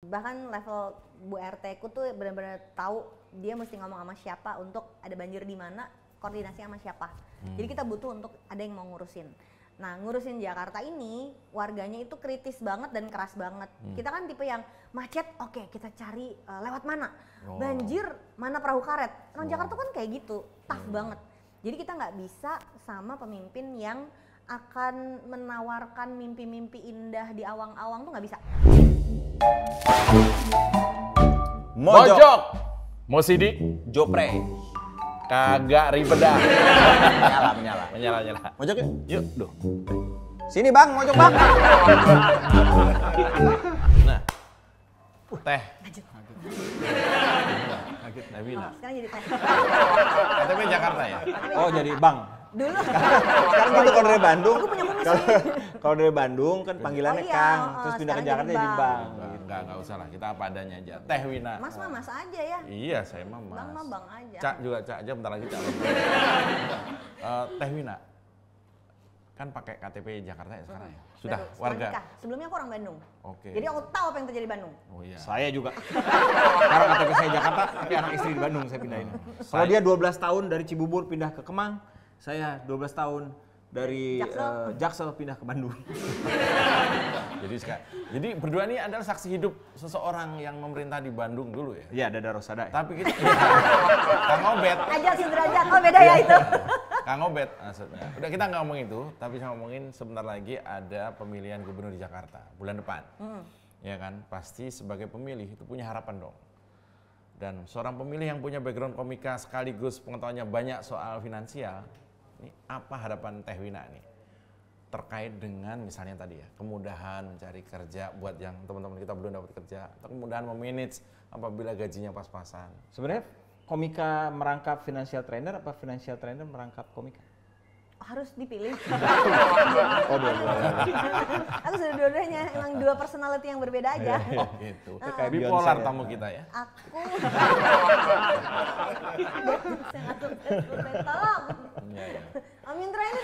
Bahkan level Bu RT ku tuh benar-benar tahu dia mesti ngomong sama siapa untuk ada banjir di mana, koordinasi sama siapa. Jadi kita butuh untuk ada yang mau ngurusin. Nah, ngurusin Jakarta ini warganya itu kritis banget dan keras banget. Kita kan tipe yang macet, oke, kita cari lewat mana. Banjir, mana perahu karet. Orang Jakarta kan kayak gitu, tough banget. Jadi kita nggak bisa sama pemimpin yang akan menawarkan mimpi-mimpi indah di awang-awang tuh nggak bisa. Mojok, mau sidik, Jopre. kagak ribet dah. Menyala. Mojok yuk. Yuk, duh. Sini bang, mojok bang. Nah, teh. Oh, sekarang jadi teh. KTP Jakarta ya? Oh jadi bang. Dulu. Sekarang gitu kalau dari Bandung. Aku punya kumis Kalau dari Bandung kan panggilannya Oh iya, Kang, terus pindah ke sekarang Jakarta jadi jadi Bang. Enggak usah lah, kita apa adanya aja. Teh Wina. Mas mah mas aja ya. Iya, saya mah mas. Bang mah bang aja. Cak juga Cak aja, bentar lagi Cak. Teh Wina, kan pakai KTP Jakarta ya sekarang ya? Sudah, Baru, setelah warga? nikah. Sebelumnya aku orang Bandung. Oke. Jadi aku tahu apa yang terjadi di Bandung. Oh iya. Saya juga. Sekarang KTP saya Jakarta, tapi anak istri di Bandung saya pindahin. Kalau dia 12 tahun dari Cibubur pindah ke Kemang, saya 12 tahun dari Jaksel pindah ke Bandung. Jadi berdua ini adalah saksi hidup seseorang yang memerintah di Bandung dulu ya? Iya, Dada Rosada. Tapi kita, Kang Obet. Ajal Sudrajat, oh beda ya itu. Kang Obet maksudnya. Udah kita nggak ngomong itu, tapi saya ngomongin sebentar lagi ada pemilihan gubernur di Jakarta bulan depan. Ya kan, pasti sebagai pemilih itu punya harapan dong. Dan seorang pemilih yang punya background komika sekaligus pengetahuannya banyak soal finansial, ini apa harapan Teh Wina nih? Terkait dengan misalnya tadi ya, kemudahan mencari kerja buat yang teman-teman kita belum dapat kerja, atau kemudahan memanage apabila gajinya pas-pasan. Sebenarnya komika merangkap financial trainer apa financial trainer merangkap komika? Harus dipilih. Oh, dua-duanya. Aku sudah dua-duanya, emang dua personality yang berbeda aja. Oh gitu. Kayak Bipolar Beyonce, tamu kita ya. Aku. Tolong. Iya. Om Indra ini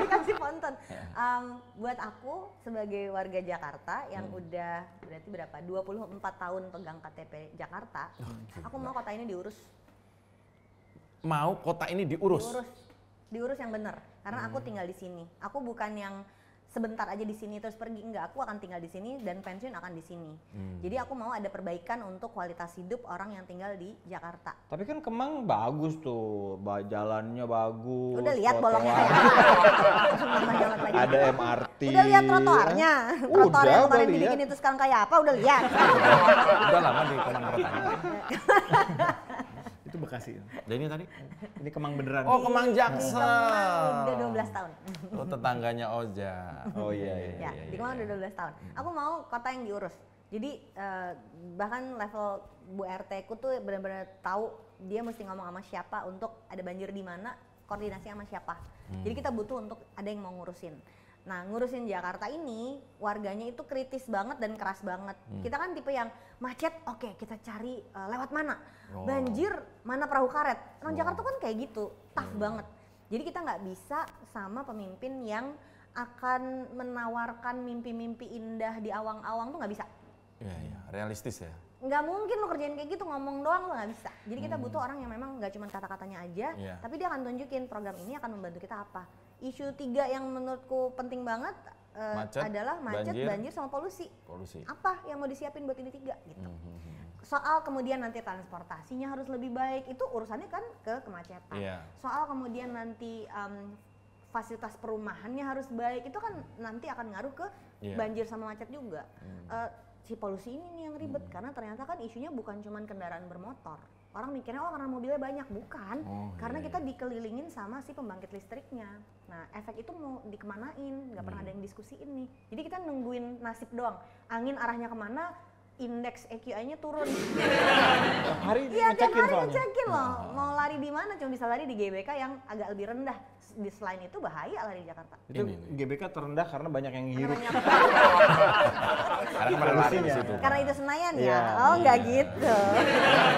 dikasih ponton. Buat aku sebagai warga Jakarta yang udah berarti berapa? 24 tahun pegang KTP Jakarta. Aku mau kota ini diurus. Mau kota ini diurus? Diurus yang benar. Karena aku tinggal di sini. Aku bukan yang sebentar aja di sini terus pergi, enggak, aku akan tinggal di sini dan pensiun akan di sini. Jadi aku mau ada perbaikan untuk kualitas hidup orang yang tinggal di Jakarta. Tapi kan Kemang bagus tuh, jalannya bagus. Udah lihat bolongnya kayak apa? Ada MRT. Udah lihat trotoarnya? Trotoar yang kemarin udah dibikin lihat. itu sekarang kayak apa? Udah lihat? Udah lama di Kemang Pertanian. Itu Bekasi. Dan ini tadi? Ini Kemang beneran. Oh, Kemang Jaksel. Udah 12 tahun. Oh, tetangganya Oja. Oh iya. Ya, di Kemang udah 12 tahun. Aku mau kota yang diurus. Jadi bahkan level Bu RT ku tuh benar-benar tahu dia mesti ngomong sama siapa untuk ada banjir di mana, koordinasi sama siapa. Jadi kita butuh untuk ada yang mau ngurusin. Nah, ngurusin Jakarta ini warganya itu kritis banget dan keras banget. Kita kan tipe yang macet, oke, kita cari lewat mana. Banjir, mana perahu karet. Orang Jakarta kan kayak gitu, tough banget. Jadi kita nggak bisa sama pemimpin yang akan menawarkan mimpi-mimpi indah di awang-awang tuh nggak bisa. Iya, realistis ya. Nggak mungkin lo kerjain kayak gitu, ngomong doang lo nggak bisa. Jadi kita butuh orang yang memang nggak cuma kata-katanya aja, tapi dia akan tunjukin program ini akan membantu kita apa. Isu 3 yang menurutku penting banget adalah macet, banjir sama polusi. Apa yang mau disiapin buat ini 3 gitu. Soal kemudian nanti transportasinya harus lebih baik, itu urusannya kan ke kemacetan. Soal kemudian nanti fasilitas perumahannya harus baik, itu kan nanti akan ngaruh ke banjir sama macet juga. Si polusi ini nih yang ribet, karena ternyata kan isunya bukan cuma kendaraan bermotor. Orang mikirnya karena mobilnya banyak, bukan. Karena kita dikelilingin sama si pembangkit listriknya. Nah, efek itu mau dikemanain, nggak pernah ada yang diskusiin nih. Jadi kita nungguin nasib doang. Angin arahnya kemana, indeks AQI-nya turun. Hari Iya, tiap hari soalnya. ngecekin loh. Mau lari di mana? Cuma bisa lari di GBK yang agak lebih rendah. Di selain itu bahaya lari di Jakarta. Itu GBK terendah karena banyak yang ngirup. Karena kemarin lari di situ. Karena itu Senayan ya? Oh, nggak gitu.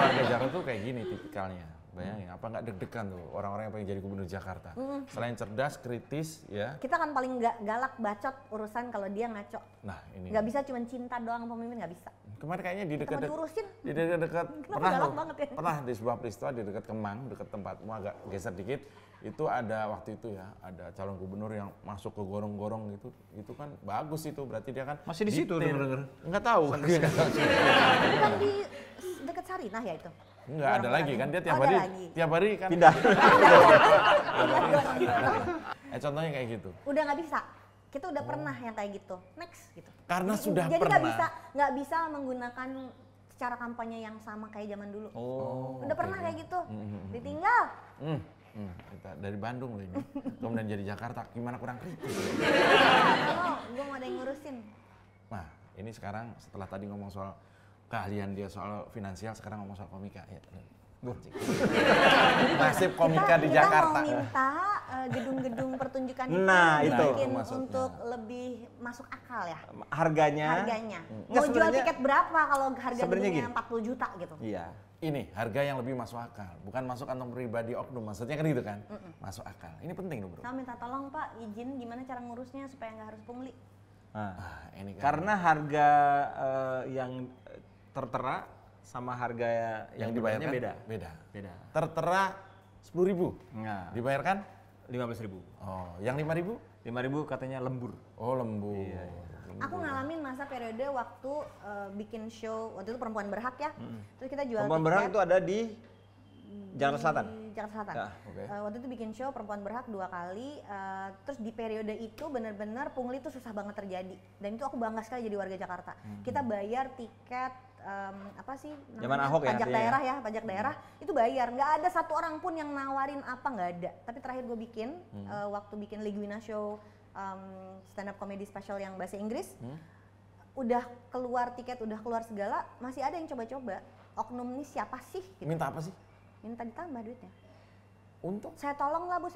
Warga Jakarta tuh kayak gini tipikalnya. Bayangin, apa nggak deg-degan tuh orang-orang yang pengen jadi gubernur Jakarta. Selain cerdas, kritis, ya. Kita kan paling nggak galak bacot urusan kalau dia ngaco. Nah ini. Nggak bisa cuma cinta doang pemimpin, nggak bisa. Kemarin kayaknya di Kita mau diurusin. di dekat Kenapa galak banget ya? pernah di sebuah peristiwa di dekat Kemang, dekat tempatmu agak geser dikit. Itu ada waktu itu ya, ada calon gubernur yang masuk ke gorong-gorong gitu. Itu kan bagus itu, berarti dia kan Masih di situ denger-denger. Enggak tahu. Bukan di dekat Sarinah ya itu? Enggak, ada lagi kan dia tiap hari kan Pindah. contohnya kayak gitu. Udah nggak bisa. Kita udah pernah yang kayak gitu. Next gitu. Karena sudah jadi pernah. nggak bisa menggunakan cara kampanye yang sama kayak zaman dulu. Udah pernah kayak gitu. Ditinggal. Kita dari Bandung loh ini. Kemudian jadi Jakarta, gimana kurang kritis. Gue mau ada yang ngurusin. Nah, ini sekarang setelah tadi ngomong soal keahlian dia soal finansial, sekarang ngomong soal komika. Ya, nasib komika di Jakarta. Kita mau minta gedung-gedung pertunjukan itu bikin untuk lebih masuk akal ya. Harganya. Mau jual tiket berapa kalau harga gedungnya 40 juta gitu? Iya. Ini harga yang lebih masuk akal, bukan masuk kantong pribadi oknum, maksudnya kan gitu kan? Masuk akal. Ini penting loh bro. Saya minta tolong Pak, izin gimana cara ngurusnya supaya nggak harus pungli. Ini kan. Karena harga yang tertera sama harga yang dibayarnya beda. Tertera 10.000. Nah, Dibayarkan 15.000. Oh, yang 5.000? 5.000 katanya lembur. Oh, lembur. Iya. Aku ngalamin masa periode waktu bikin show, waktu itu Perempuan Berhak ya. Terus kita jual Perempuan Berhak itu ada di Jakarta Selatan. Di Jakarta Selatan. Okay. Waktu itu bikin show Perempuan Berhak 2 kali. Terus di periode itu benar-benar pungli itu susah banget terjadi. Dan itu aku bangga sekali jadi warga Jakarta. Kita bayar tiket apa sih namanya? Zaman Ahok ya, pajak daerah ya, pajak daerah itu bayar. Nggak ada satu orang pun yang nawarin apa, nggak ada. Tapi terakhir gue bikin waktu bikin Ligwina Show stand up comedy special yang bahasa Inggris, udah keluar tiket, udah keluar segala, masih ada yang coba-coba. Oknum ini siapa sih? Gitu. Minta apa sih? Minta ditambah duitnya. Untuk? Saya tolong lah bu.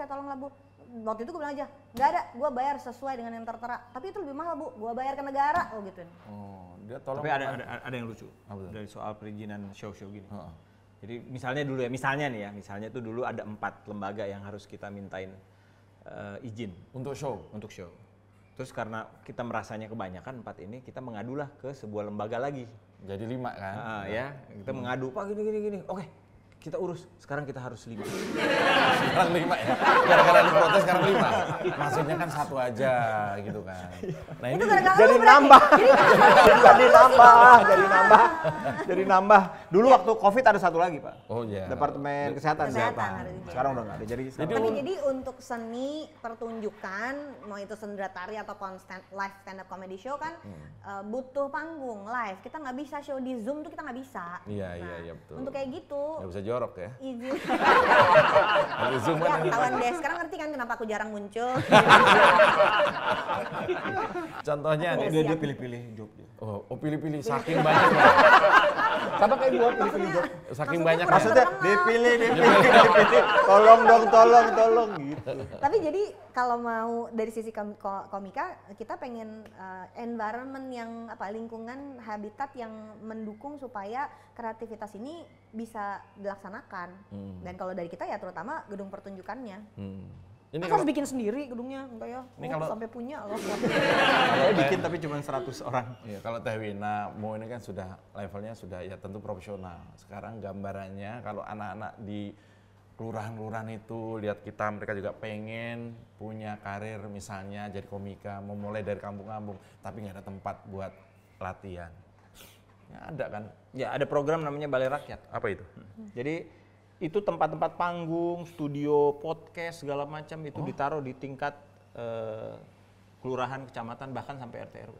Waktu itu gue bilang aja, nggak ada, gue bayar sesuai dengan yang tertera. Tapi itu lebih mahal bu, gue bayar ke negara, gitu. Oh, dia tolong. Tapi ada yang lucu dari soal perizinan show-show gini. Jadi misalnya tuh dulu ada 4 lembaga yang harus kita mintain izin untuk show. Terus karena kita merasanya kebanyakan 4 ini, kita mengadulah ke sebuah lembaga lagi. Jadi 5 kan? Ya, kita mengadu, Pak gini. Oke, kita urus. Sekarang kita harus 5. Sekarang 5 ya? Gara-gara lu protes sekarang 5? Maksudnya kan 1 aja gitu kan. Nah itu ini jadi nambah. Jadi nambah. Dulu waktu Covid ada 1 lagi, Pak. Oh iya. Departemen Kesehatan. Sekarang udah nggak ada. Jadi untuk seni pertunjukan, mau itu seni tari atau live stand up comedy show kan butuh panggung live. Kita nggak bisa show di Zoom tuh, kita nggak bisa. Iya betul. Untuk kayak gitu. Nggak bisa jorok ya? Izin. Zoom ya ketahuan deh. Sekarang ngerti kan kenapa aku jarang muncul. Contohnya nih. Dia pilih-pilih job dia. Oh pilih-pilih saking banyak. Sama kayak gua pilih-pilih job. Saking banyak. Maksudnya dipilih. Tolong gitu. Tapi jadi kalau mau dari sisi komika, kita pengen environment yang lingkungan habitat yang mendukung supaya kreativitas ini bisa dilaksanakan. Dan kalau dari kita ya terutama gedung pertunjukannya. Ini harus bikin sendiri gedungnya, enggak ya? Ini kalau sampai punya loh. Kalau bikin tapi cuma 100 orang. Iya, kalau Teh Wina mau ini kan sudah levelnya sudah ya tentu profesional. Sekarang gambarannya kalau anak-anak di kelurahan-kelurahan itu lihat kita, mereka juga pengen punya karir misalnya jadi komika, mau mulai dari kampung-kampung, tapi nggak ada tempat buat latihan. Ya ada kan? Ya ada program namanya Balai Rakyat. Apa itu? Jadi itu tempat-tempat panggung, studio, podcast segala macam itu ditaruh di tingkat kelurahan, kecamatan, bahkan sampai RT RW.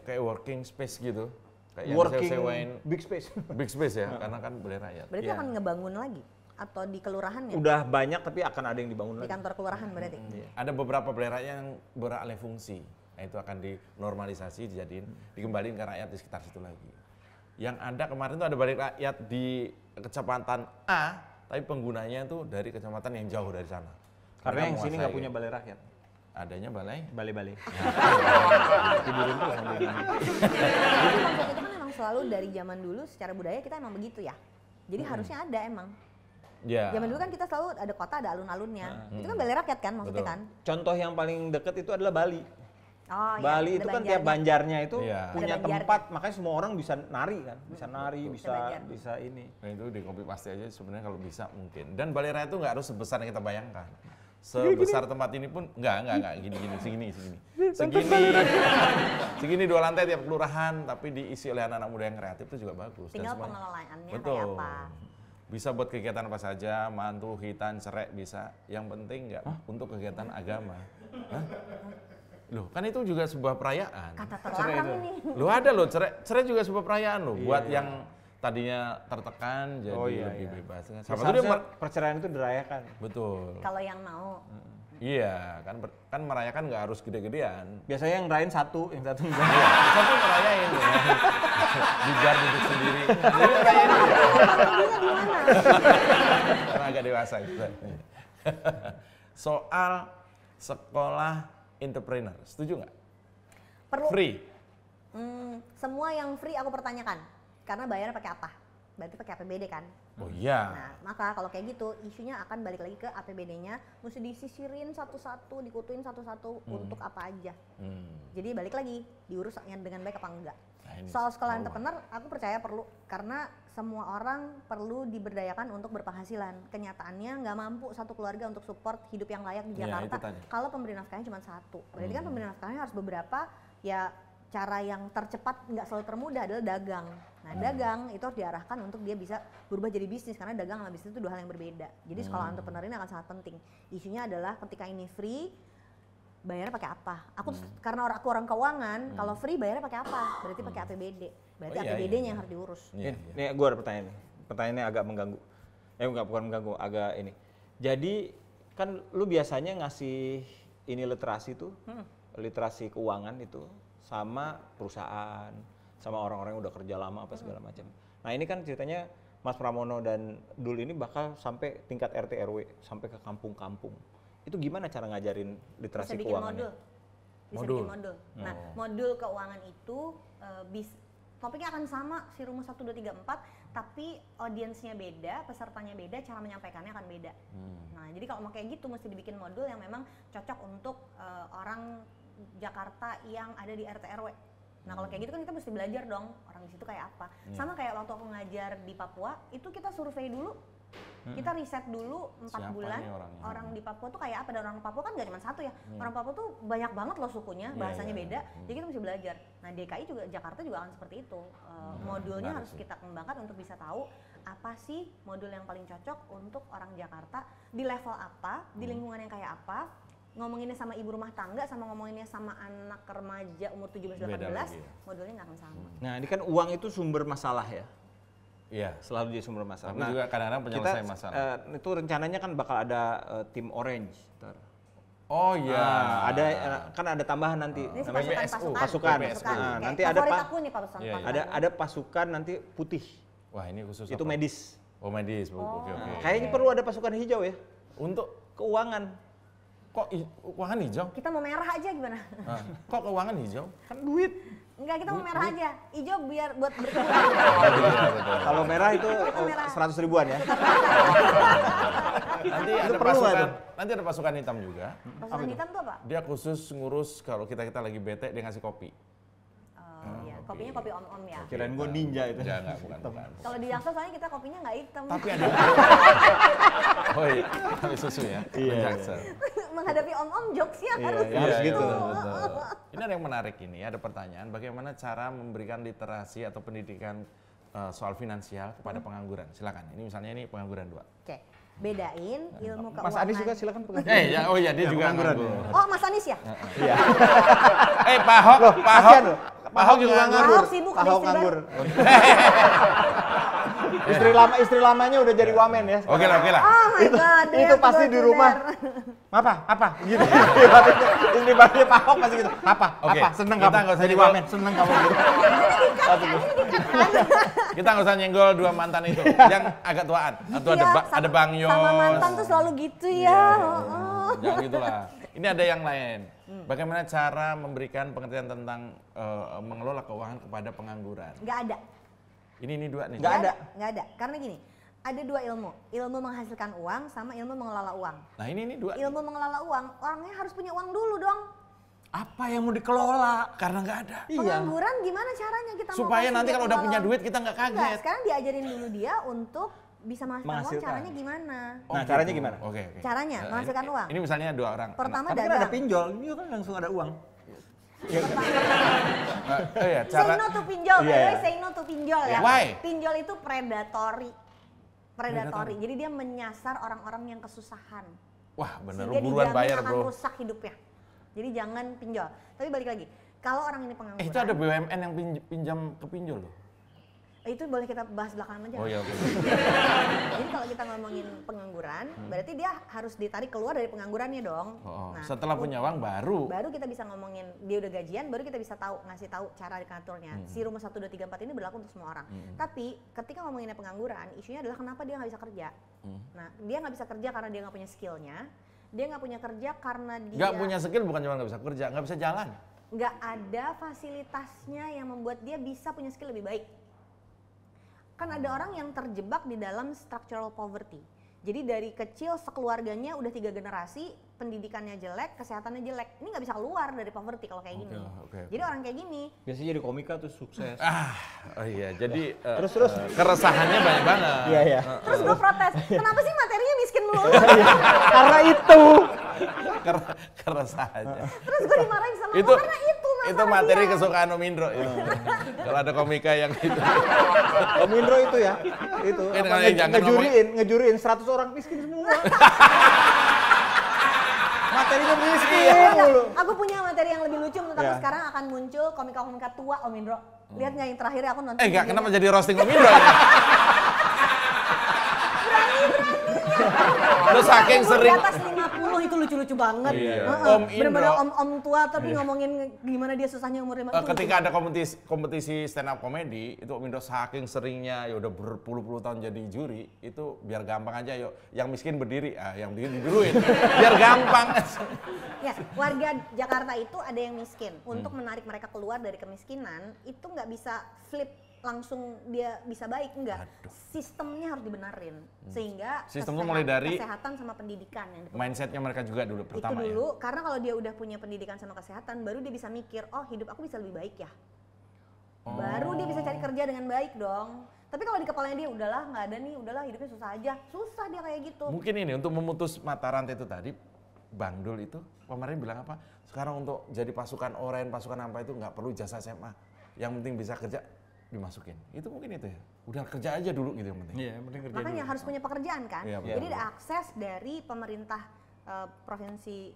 Kayak working space gitu. Kayak Working yang sewain big space. Big space ya, karena kan Balai Rakyat. Berarti akan ngebangun lagi atau di kelurahannya? Udah banyak tapi akan ada yang dibangun lagi. Di kantor kelurahan berarti. Ada beberapa Balai Rakyat yang beralih fungsi. Nah, itu akan dinormalisasi, dikembaliin ke rakyat di sekitar situ lagi. Yang ada kemarin tuh ada Balai Rakyat di kecamatan A, tapi penggunanya tuh dari kecamatan yang jauh dari sana. Karena yang sini nggak punya Balai Rakyat. Adanya balai. Tidurin tuh sambil Itu kan emang selalu dari zaman dulu secara budaya kita emang begitu ya. Jadi harusnya ada emang. Zaman dulu kan kita selalu ada kota, ada alun-alunnya. Itu kan balai rakyat kan maksudnya kan. Contoh yang paling dekat itu adalah Bali. Oh, Bali itu kan tiap banjarnya itu Iya. punya Ada banjarnya. tempat, makanya semua orang bisa nari kan, bisa nari, banjar. bisa ini. Nah itu di copy paste aja sebenarnya kalau bisa mungkin. Dan balai raya itu nggak harus sebesar yang kita bayangkan. Sebesar tempat ini pun enggak segini. Segini 2 lantai tiap kelurahan, tapi diisi oleh anak-anak muda yang kreatif itu juga bagus. Tinggal Dan semuanya- pengelolaannya Betul. kayak apa. Bisa buat kegiatan apa saja, mantu, hitan, cerai bisa. Yang penting enggak untuk kegiatan agama. Hah? Loh, kan itu juga sebuah perayaan. Kata terlarang ini. Loh ada loh, cerai juga sebuah perayaan loh. Buat yang tadinya tertekan jadi lebih bebas. Sama tuh dia Perceraian itu dirayakan. betul. Kalau yang mau. Iya, kan merayakan nggak harus gede-gedean. Biasanya yang ngerayain satu, yang satu enggak. Iya, satu ngerayain ya. Di bar duduk sendiri. Jadi ngerayain aja. Karena agak dewasa itu. Soal sekolah entrepreneur, setuju nggak? Perlu. Free. Semua yang free aku pertanyakan. Karena bayarnya pakai apa? Berarti pakai APBD kan? Oh iya. Nah, maka kalau kayak gitu, isunya akan balik lagi ke APBD-nya, mesti disisirin satu-satu, dikutuin satu-satu untuk apa aja. Jadi balik lagi, diurus dengan baik apa enggak. Nah, ini Soal sekolah entrepreneur, aku percaya perlu, karena semua orang perlu diberdayakan untuk berpenghasilan. Kenyataannya nggak mampu satu keluarga untuk support hidup yang layak di Iya, Jakarta itu tadi. kalau pemberi nafkahnya cuma satu. Berarti kan pemberi nafkahnya harus beberapa, ya cara yang tercepat nggak selalu termudah adalah dagang. Nah dagang itu harus diarahkan untuk dia bisa berubah jadi bisnis, karena dagang sama bisnis itu 2 hal yang berbeda. Jadi sekolah entrepreneur ini akan sangat penting. Isunya adalah ketika ini free, bayarnya pakai apa? Aku karena aku orang keuangan, kalau free bayarnya pakai apa? Berarti pakai APBD. Berarti Oh, iya, APBD-nya iya. yang harus diurus. Iya, Ini gue ada pertanyaan nih. Pertanyaannya agak mengganggu. Bukan mengganggu, agak ini. Jadi kan lu biasanya ngasih ini literasi tuh, literasi keuangan itu sama perusahaan, sama orang-orang yang udah kerja lama apa segala macam. Nah ini kan ceritanya Mas Pramono dan Dul ini bakal sampai tingkat RT RW, sampai ke kampung-kampung. Itu gimana cara ngajarin literasi Bisa bikin keuangannya? modul. Bisa bikin modul. Nah, modul keuangan itu topiknya akan sama, si rumus 1, 2, 3, 4, tapi audiensnya beda, pesertanya beda, cara menyampaikannya akan beda. Nah, jadi kalau mau kayak gitu mesti dibikin modul yang memang cocok untuk orang Jakarta yang ada di RT RW. Nah, kalau kayak gitu kan kita mesti belajar dong orang di situ kayak apa. Sama kayak waktu aku ngajar di Papua, itu kita survei dulu. Kita riset dulu 4 Siapa bulan nih orangnya? orang di Papua tuh kayak apa, dan orang Papua kan gak cuma satu ya. Orang Papua tuh banyak banget loh sukunya, bahasanya beda. Jadi kita mesti belajar. Nah, DKI juga, Jakarta juga akan seperti itu. Modulnya harus kita kembangkan untuk bisa tahu apa sih modul yang paling cocok untuk orang Jakarta di level apa, di lingkungan yang kayak apa. Ngomonginnya sama ibu rumah tangga sama ngomonginnya sama anak remaja umur 17-18, lagi ya. modulnya nggak akan sama. Nah ini kan uang itu sumber masalah ya. Iya. Selalu jadi sumber masalah. Tapi juga kadang-kadang penyelesai masalah. Itu rencananya kan bakal ada tim Orange. Ntar. Oh iya. Ada kan ada tambahan nanti. Ini namanya pasukan. pasukan. PPSU. Nah, Kayak nanti ada favorit aku nih Pak Iya, iya. ada pasukan nanti putih. Wah ini khusus Itu apa? medis. Oh medis, oke. Kayaknya perlu ada pasukan hijau ya. Untuk Keuangan. kok keuangan hijau? Kita mau merah aja gimana? Kok keuangan hijau? Kan duit. Enggak, kita mau merah aja. Hijau biar buat berkurang. Iya betul. Kalau merah itu merah. 100 ribuan ya. Nanti Itu ada perlu nggak pasukan, tuh? nanti ada pasukan hitam juga. Pasukan hitam tuh apa? Dia khusus ngurus kalau kita lagi bete dia ngasih kopi. Oh iya, kopinya kopi om-om ya. Kirain gue ninja itu. Enggak, bukan. Kalau di Jaksel soalnya kita kopinya nggak hitam. Tapi ada. Oh iya, tapi susu ya. Iya. Jaksel. Menghadapi om-om jokesnya Iya, harus iya, harus gitu. Betul. Ini ada yang menarik ini, ada pertanyaan bagaimana cara memberikan literasi atau pendidikan soal finansial kepada pengangguran. Silakan. Ini misalnya ini pengangguran 2. Oke, bedain ilmu keuangan. Mas Anies juga silakan. Oh iya dia juga pengangguran. nganggur. Oh, Mas Anies ya? Iya. Pak Ahok, Kasihan loh. Pak Ahok juga nganggur. Ahok sibuk, ada Ahok istri nganggur. baru. Istri lamanya udah jadi wamen ya. Oke lah. Oh my god. Itu pasti di rumah. Apa? Gitu. Istri barunya Pak Ahok pasti gitu. Apa? Oke, Seneng kita kamu nggak usah jadi nyenggol. wamen, seneng kamu gitu. Kita nggak usah nyenggol 2 mantan itu, yang agak tuaan. Atau Iya, ada Bang Yos. Sama mantan tuh selalu gitu ya. Oh. Jangan gitulah. Ini ada yang lain. Bagaimana cara memberikan pengertian tentang mengelola keuangan kepada pengangguran? Nggak ada. Ini 2 nih. Nggak ada. Nggak ada. Karena gini, Ada 2 ilmu menghasilkan uang sama ilmu mengelola uang. Nah ini 2. Ilmu mengelola uang, orangnya harus punya uang dulu dong. Apa yang mau dikelola? Karena nggak ada. Pengangguran gimana caranya kita supaya nanti kalau udah punya duit kita nggak kaget. Enggak, sekarang diajarin dulu dia untuk bisa menghasilkan uang, caranya gimana? Nah, caranya gimana? Oke. Caranya menghasilkan uang. Ini misalnya 2 orang. Pertama tapi kan ada pinjol, ini kan langsung ada uang. Say no to pinjol, say no to pinjol ya. Why? Pinjol itu predatory. Jadi dia menyasar orang-orang yang kesusahan. Wah, bener, buruan bayar, akan bro. rusak hidupnya. Jadi jangan pinjol. Tapi balik lagi, kalau orang ini pengangguran. Itu ada BUMN yang pinjam ke pinjol loh. Itu boleh kita bahas belakangan aja. Oh iya, oke. Jadi kalau kita ngomongin pengangguran, berarti dia harus ditarik keluar dari penganggurannya dong. Nah, setelah punya uang baru kita bisa ngomongin dia udah gajian, baru kita bisa ngasih tahu cara ngaturnya. Si rumus 1 2 3 4 ini berlaku untuk semua orang. Tapi ketika ngomonginnya pengangguran, isunya adalah kenapa dia nggak bisa kerja. Nah, dia nggak bisa kerja karena dia nggak punya skillnya. Dia nggak punya kerja karena dia nggak punya skill, bukan cuma nggak bisa kerja, nggak bisa jalan. Nggak ada fasilitasnya yang membuat dia bisa punya skill lebih baik. Kan ada orang yang terjebak di dalam structural poverty. Jadi dari kecil sekeluarganya udah 3 generasi, pendidikannya jelek, kesehatannya jelek. Ini nggak bisa keluar dari poverty kalau kayak gini. Jadi orang kayak gini. Biasanya jadi komika tuh sukses. Oh iya, jadi terus keresahannya banyak banget. Iya. Terus gue protes, kenapa sih materinya miskin melulu? Karena itu. Keresahannya. Terus gue dimarahin sama itu, karena itu materi kesukaan Om Indro. Kalau ada komika yang itu. Om Indro itu ya, itu ngejuriin 100 orang miskin semua. Materinya miskin mulu. Aku punya materi yang lebih lucu menurut aku. Sekarang akan muncul komika-komika tua Om Indro. Lihat nggak yang terakhir aku nonton. Enggak, kenapa jadi roasting Om Indro? Lu saking sering di atas 50 itu lucu-lucu banget. Iya. Om Indro. Bener-bener om tua tapi ngomongin gimana dia susahnya umur 50. Ketika ada kompetisi stand up comedy, itu Om Indro saking seringnya ya udah berpuluh-puluh tahun jadi juri, itu biar gampang aja yuk. Yang miskin berdiri, yang berdiri dijuruin. Biar gampang. Ya, warga Jakarta itu ada yang miskin. Untuk menarik mereka keluar dari kemiskinan, itu nggak bisa flip langsung dia bisa baik, enggak. Sistemnya harus dibenerin sehingga sistem itu mulai dari kesehatan sama pendidikan yang mindsetnya mereka juga dulu pertama itu dulu ya. Karena kalau dia udah punya pendidikan sama kesehatan, baru dia bisa mikir, oh hidup aku bisa lebih baik ya. Baru dia bisa cari kerja dengan baik dong. Tapi kalau di kepalanya dia udahlah nggak ada nih, udahlah hidupnya susah aja, susah dia kayak gitu. Mungkin ini untuk memutus mata rantai itu tadi, Bang Dul itu kemarin bilang apa? Sekarang untuk jadi pasukan oranye, pasukan apa itu nggak perlu ijazah SMA, yang penting bisa kerja dimasukin. Itu mungkin itu ya. Udah kerja aja dulu gitu yang penting. Iya, yang penting kerja. Makanya harus punya pekerjaan kan. Iya, jadi ada akses dari pemerintah provinsi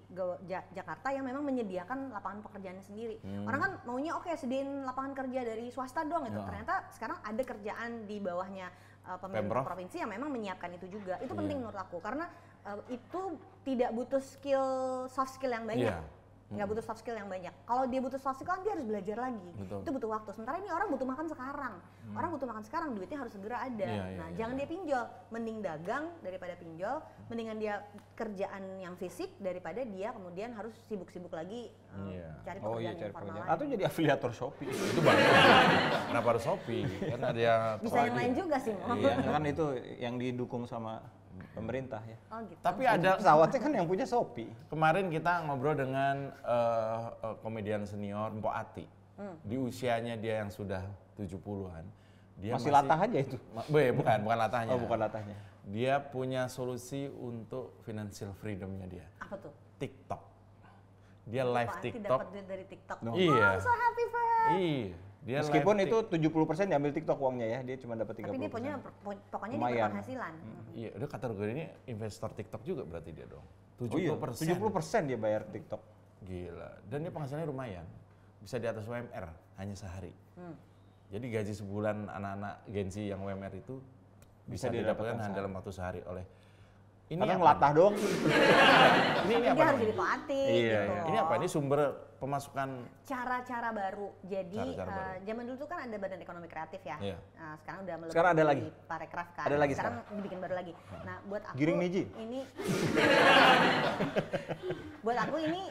Jakarta yang memang menyediakan lapangan pekerjaannya sendiri. Orang kan maunya oke sediain lapangan kerja dari swasta doang gitu. Ternyata sekarang ada kerjaan di bawahnya pemerintah provinsi yang memang menyiapkan itu juga. Itu penting menurut aku karena itu tidak butuh soft skill yang banyak. Nggak butuh soft skill yang banyak. Kalau dia butuh soft skill kan dia harus belajar lagi. Betul. Itu butuh waktu. Sementara ini orang butuh makan sekarang. Orang butuh makan sekarang, duitnya harus segera ada. Jangan dia pinjol. Mending dagang daripada pinjol. Mendingan dia kerjaan yang fisik daripada dia kemudian harus sibuk-sibuk lagi cari pekerjaan yang formal lain. Atau jadi afiliator Shopee. Itu bagus. Kenapa harus Shopee? Kan ada yang bisa yang lain juga sih. Iya, kan itu yang didukung sama pemerintah ya. Oh gitu. Tapi ada pesawatnya kan yang punya Shopee. Kemarin kita ngobrol dengan komedian senior Mpok Ati. Di usianya dia yang sudah 70-an. Dia masih latah aja itu. Bukan latahnya. Oh, bukan latahnya. Dia punya solusi untuk financial freedom-nya dia. Apa tuh? TikTok. Dia live TikTok. Dapat duit dari TikTok. Iya. I'm so happy for her. Iya. Dia meskipun itu 70% diambil TikTok uangnya ya, dia cuma dapat 30%. Tapi dia pokoknya dia berpenghasilan. Iya, udah kategori ini investor TikTok juga berarti dia dong. 70%. 70% dia bayar TikTok. Gila. Dan dia penghasilannya lumayan. Bisa di atas UMR hanya sehari. Jadi gaji sebulan anak-anak Gen Z yang UMR itu bisa didapatkan hanya dalam waktu sehari oleh ini karena ngelatah doang. ini apa? Dia harus jadi pelatih. Iya. Gitu. Ini apa? Ini sumber pemasukan. Cara-cara baru. Jadi zaman dulu tuh kan ada Badan Ekonomi Kreatif ya. Iya. Nah, sekarang udah melebihi. Sekarang ada lagi. Parekraf kan. Ada lagi sekarang dibikin baru lagi. Nah, buat aku Giring Niji. Ini buat aku ini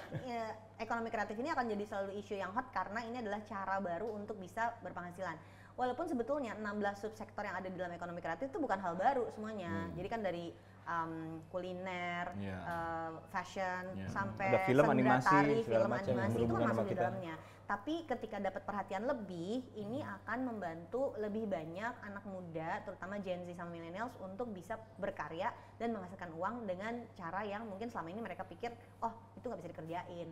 ekonomi kreatif ini akan jadi selalu isu yang hot karena ini adalah cara baru untuk bisa berpenghasilan. Walaupun sebetulnya 16 subsektor yang ada di dalam ekonomi kreatif itu bukan hal baru semuanya. Jadi kan dari kuliner, fashion, sampai ada film animasi, film animasi itu kan masuk di dalamnya. Tapi ketika dapat perhatian lebih, ini akan membantu lebih banyak anak muda, terutama Gen Z sama millennials untuk bisa berkarya dan menghasilkan uang dengan cara yang mungkin selama ini mereka pikir, oh itu nggak bisa dikerjain.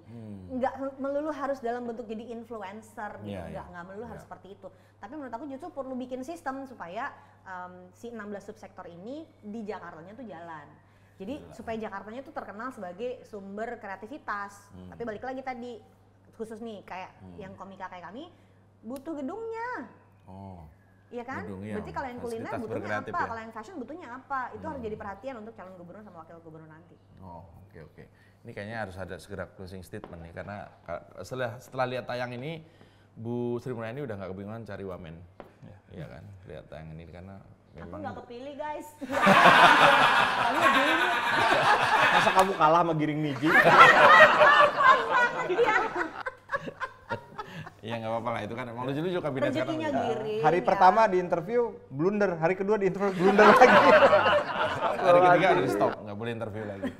Nggak melulu harus dalam bentuk jadi influencer gitu, nggak melulu harus seperti itu. Tapi menurut aku justru perlu bikin sistem supaya si 16 subsektor ini di Jakartanya tuh jalan. Jadi supaya Jakartanya tuh terkenal sebagai sumber kreativitas. Tapi balik lagi tadi, khusus nih kayak yang komika kayak kami butuh gedungnya. Iya kan? Gedungnya, berarti kalau yang kuliner butuhnya apa? Ya? Kalau yang fashion butuhnya apa? Itu harus jadi perhatian untuk calon gubernur sama wakil gubernur nanti. Oke. Ini kayaknya harus ada segera closing statement nih, karena setelah lihat tayang ini Bu Sri Mulyani udah nggak kebingungan cari wamen. Iya kan? Lihat tayang ini karena memang aku nggak kepilih guys. Masa kamu kalah sama Giring Niji? Iya nggak apa-apa lah, itu kan emang lucu-lucu kabinet sekarang. Hari pertama di interview blunder, hari kedua di interview blunder lagi. Hari ketiga ada di stop, nggak boleh interview lagi.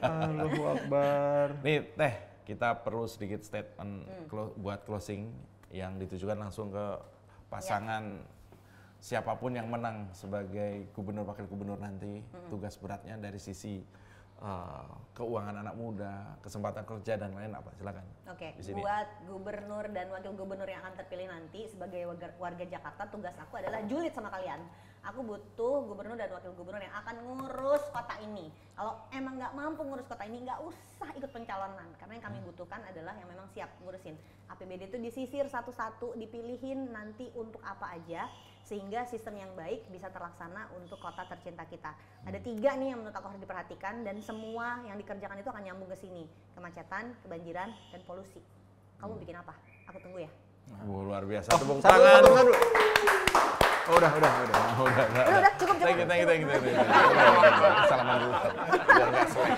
Allahu Akbar. Nih Teh, kita perlu sedikit statement buat closing yang ditujukan langsung ke pasangan siapapun yang menang sebagai gubernur wakil gubernur nanti. Tugas beratnya dari sisi keuangan anak muda, kesempatan kerja dan lain apa, silakan. Oke, buat gubernur dan wakil gubernur yang akan terpilih nanti sebagai warga Jakarta, tugas aku adalah julid sama kalian. Aku butuh gubernur dan wakil gubernur yang akan ngurus kota ini. Kalau emang nggak mampu ngurus kota ini, nggak usah ikut pencalonan. Karena yang kami butuhkan adalah yang memang siap ngurusin. APBD itu disisir satu-satu, dipilihin nanti untuk apa aja, sehingga sistem yang baik bisa terlaksana untuk kota tercinta kita. Ada 3 nih yang menurut aku harus diperhatikan, dan semua yang dikerjakan itu akan nyambung ke sini. Kemacetan, kebanjiran, dan polusi. Kamu bikin apa? Aku tunggu ya. Luar biasa, tepuk tangan. Udah, cukup. Thank you. Salaman dulu. Biar nggak selek.